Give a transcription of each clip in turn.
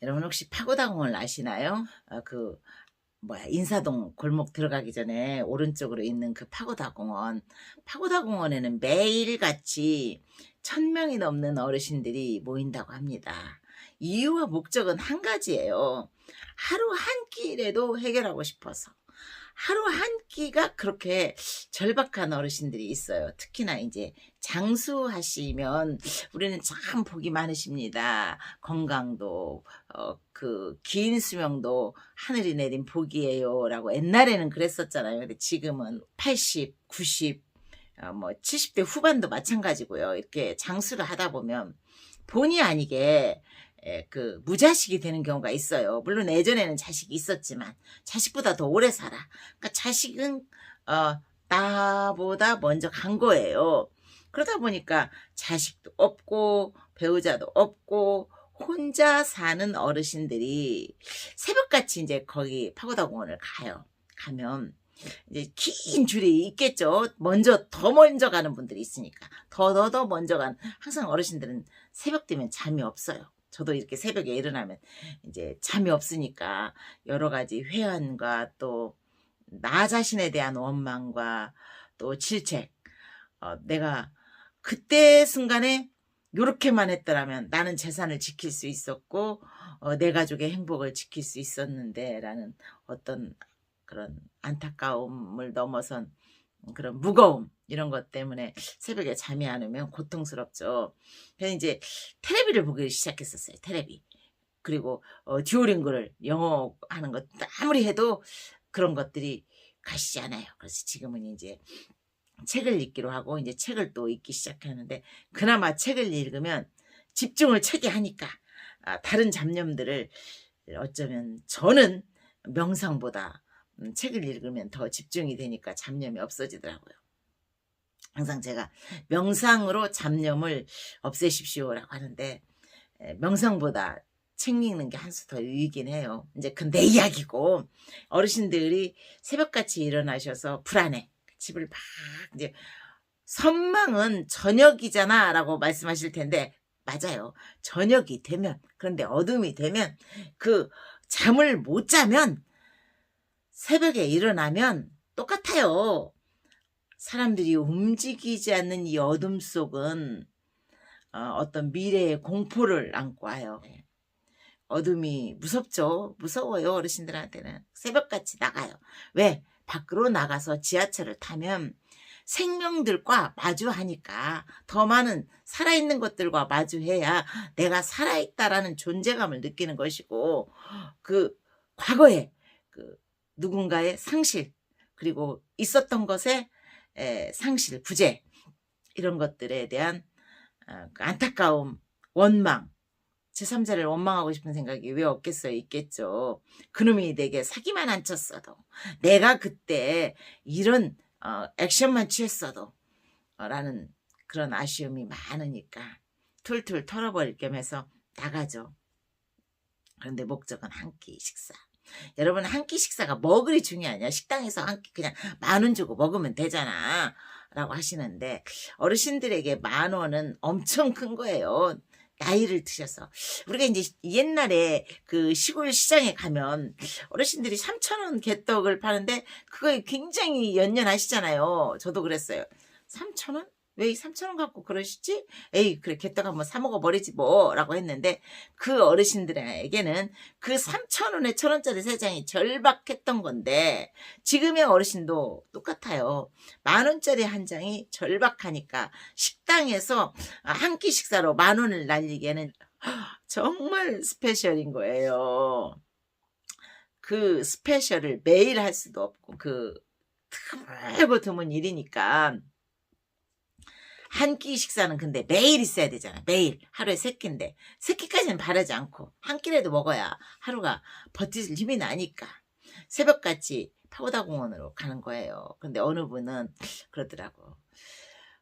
여러분 혹시 파고다공원 아시나요? 인사동 골목 들어가기 전에 오른쪽으로 있는 그 파고다공원. 파고다공원에는 매일같이 1,000명이 넘는 어르신들이 모인다고 합니다. 이유와 목적은 한 가지예요. 하루 한 끼라도 해결하고 싶어서. 하루 한 끼가 그렇게 절박한 어르신들이 있어요. 특히나 이제 장수하시면 우리는 참 복이 많으십니다. 건강도 긴 수명도 하늘이 내린 복이에요라고 옛날에는 그랬었잖아요. 근데 지금은 80, 90, 70대 후반도 마찬가지고요. 이렇게 장수를 하다 보면 본의 아니게 무자식이 되는 경우가 있어요. 물론 예전에는 자식이 있었지만 자식보다 더 오래 살아. 그러니까 자식은 나보다 먼저 간 거예요. 그러다 보니까 자식도 없고 배우자도 없고 혼자 사는 어르신들이 새벽같이 이제 거기 파고다공원을 가요. 가면 이제 긴 줄이 있겠죠. 더 먼저 가는 분들이 있으니까. 더 먼저 항상 어르신들은 새벽 되면 잠이 없어요. 저도 이렇게 새벽에 일어나면 이제 잠이 없으니까 여러 가지 회한과 또 나 자신에 대한 원망과 또 질책, 내가 그때 순간에 요렇게만 했더라면 나는 재산을 지킬 수 있었고 내 가족의 행복을 지킬 수 있었는데 라는 어떤 그런 안타까움을 넘어선 그런 무거움, 이런 것 때문에 새벽에 잠이 안 오면 고통스럽죠. 그래서 이제 테레비를 보기 시작했었어요. 테레비. 그리고 듀오링고를 영어 하는 것 아무리 해도 그런 것들이 가시지 않아요. 그래서 지금은 이제 책을 읽기로 하고 이제 책을 또 읽기 시작하는데, 그나마 책을 읽으면 집중을 책에 하니까 다른 잡념들을, 어쩌면 저는 명상보다 책을 읽으면 더 집중이 되니까 잡념이 없어지더라고요. 항상 제가 명상으로 잡념을 없애십시오라고 하는데, 명상보다 책 읽는 게 한 수 더 유익이긴 해요. 이제 그건 내 이야기고, 어르신들이 새벽같이 일어나셔서 불안해. 집을 막 이제 선망은 저녁이잖아 라고 말씀하실 텐데, 맞아요. 저녁이 되면, 그런데 어둠이 되면, 그 잠을 못 자면 새벽에 일어나면 똑같아요. 사람들이 움직이지 않는 이 어둠 속은 어떤 미래의 공포를 안고 와요. 어둠이 무섭죠. 무서워요. 어르신들한테는. 새벽같이 나가요. 왜? 밖으로 나가서 지하철을 타면 생명들과 마주하니까, 더 많은 살아있는 것들과 마주해야 내가 살아있다라는 존재감을 느끼는 것이고, 과거에 누군가의 상실, 그리고 있었던 것의 상실, 부재, 이런 것들에 대한 안타까움, 원망, 제3자를 원망하고 싶은 생각이 왜 없겠어요? 있겠죠. 그놈이 내게 사기만 안 쳤어도, 내가 그때 이런 액션만 취했어도 라는 그런 아쉬움이 많으니까 툴툴 털어버릴 겸 해서 나가죠. 그런데 목적은 한 끼 식사. 여러분, 한 끼 식사가 뭐 그리 중요하냐? 식당에서 한 끼 그냥 10,000원 주고 먹으면 되잖아 라고 하시는데, 어르신들에게 10,000원은 엄청 큰 거예요. 나이를 드셔서. 우리가 이제 옛날에 그 시골 시장에 가면 어르신들이 3,000원 개떡을 파는데 그거에 굉장히 연연하시잖아요. 저도 그랬어요. 3,000원? 왜 이 3,000원 갖고 그러시지? 에이, 그래, 개떡 한번 사 먹어버리지 뭐 라고 했는데, 그 어르신들에게는 그 3,000원에 1,000원짜리 3장이 절박했던 건데, 지금의 어르신도 똑같아요. 10,000원짜리 한 장이 절박하니까 식당에서 한 끼 식사로 10,000원을 날리기에는 정말 스페셜인 거예요. 그 스페셜을 매일 할 수도 없고, 드물고 드문 일이니까. 한 끼 식사는 근데 매일 있어야 되잖아. 매일. 하루에 3끼인데 3끼까지는 바라지 않고 한 끼라도 먹어야 하루가 버틸 힘이 나니까 새벽같이 파고다공원으로 가는 거예요. 근데 어느 분은 그러더라고.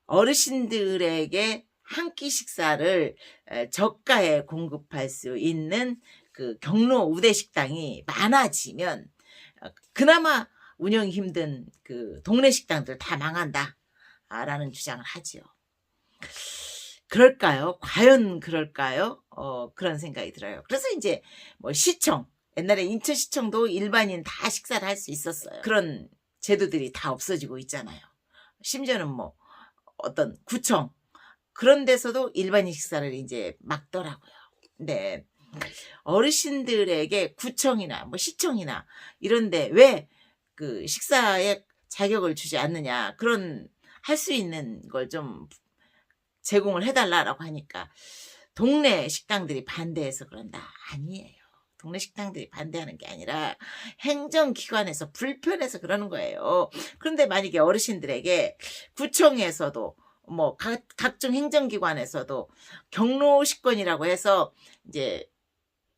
어르신들에게 한 끼 식사를 저가에 공급할 수 있는 그 경로 우대식당이 많아지면 그나마 운영이 힘든 그 동네 식당들 다 망한다 라는 주장을 하지요. 그럴까요? 과연 그럴까요? 그런 생각이 들어요. 그래서 이제 뭐 시청, 옛날에 인천시청도 일반인 다 식사를 할 수 있었어요. 그런 제도들이 다 없어지고 있잖아요. 심지어는 뭐 어떤 구청 그런 데서도 일반인 식사를 이제 막더라고요. 근데 어르신들에게 구청이나 뭐 시청이나 이런데 왜 그 식사에 자격을 주지 않느냐, 그런 할 수 있는 걸 좀 제공을 해달라고 하니까 동네 식당들이 반대해서 그런다. 아니에요. 동네 식당들이 반대하는 게 아니라 행정기관에서 불편해서 그러는 거예요. 그런데 만약에 어르신들에게 구청에서도 뭐 각종 행정기관에서도 경로식권이라고 해서 이제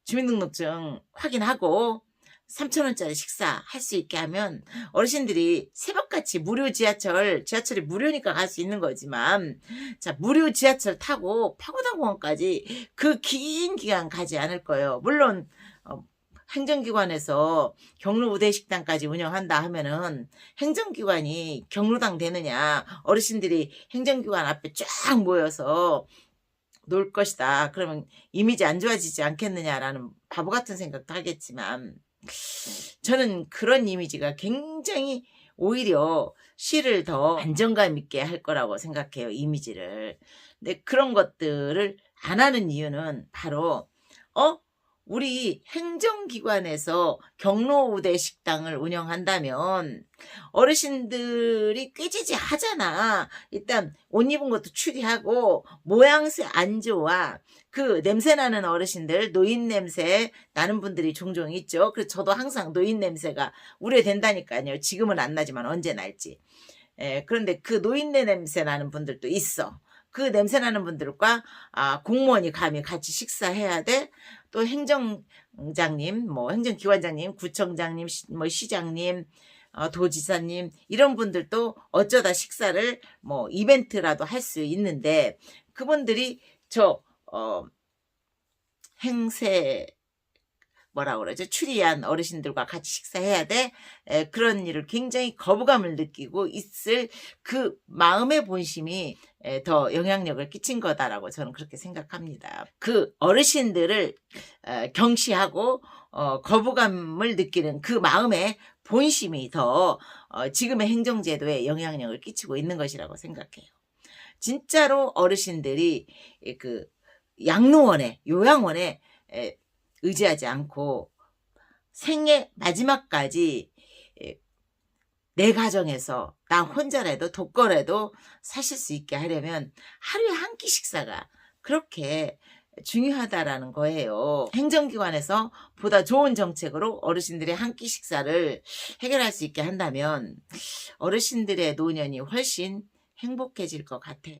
주민등록증 확인하고 3,000원짜리 식사 할 수 있게 하면 어르신들이 새벽같이 무료 지하철이 무료니까 갈 수 있는 거지만, 자, 무료 지하철 타고 파고다공원까지 그 긴 기간 가지 않을 거예요. 물론 행정기관에서 경로 우대식당까지 운영한다 하면은 행정기관이 경로당 되느냐, 어르신들이 행정기관 앞에 쫙 모여서 놀 것이다. 그러면 이미지 안 좋아지지 않겠느냐라는 바보 같은 생각도 하겠지만, 저는 그런 이미지가 굉장히 오히려 시를 더 안정감 있게 할 거라고 생각해요, 이미지를. 근데 그런 것들을 안 하는 이유는 바로 우리 행정기관에서 경로우대 식당을 운영한다면 어르신들이 꾀지지 하잖아. 일단 옷 입은 것도 추리하고 모양새 안 좋아. 그 냄새 나는 어르신들, 노인 냄새 나는 분들이 종종 있죠. 그래서 저도 항상 노인 냄새가 우려된다니까요. 지금은 안 나지만 언제 날지. 그런데 그 노인네 냄새 나는 분들도 있어. 그 냄새 나는 분들과 공무원이 감히 같이 식사해야 돼. 또 행정장님, 뭐 행정기관장님, 구청장님, 뭐 시장님, 도지사님 이런 분들도 어쩌다 식사를 뭐 이벤트라도 할 수 있는데, 그분들이 행세 뭐라 그러죠? 추리한 어르신들과 같이 식사해야 돼. 그런 일을 굉장히 거부감을 느끼고 있을 그 마음의 본심이 더 영향력을 끼친 거다라고 저는 그렇게 생각합니다. 그 어르신들을 경시하고 거부감을 느끼는 그 마음의 본심이 더 지금의 행정제도에 영향력을 끼치고 있는 것이라고 생각해요. 진짜로 어르신들이 그 양로원에, 요양원에 의지하지 않고 생애 마지막까지 내 가정에서 나 혼자라도 독거라도 사실 수 있게 하려면 하루에 한 끼 식사가 그렇게 중요하다라는 거예요. 행정기관에서 보다 좋은 정책으로 어르신들의 한 끼 식사를 해결할 수 있게 한다면 어르신들의 노년이 훨씬 행복해질 것 같아요.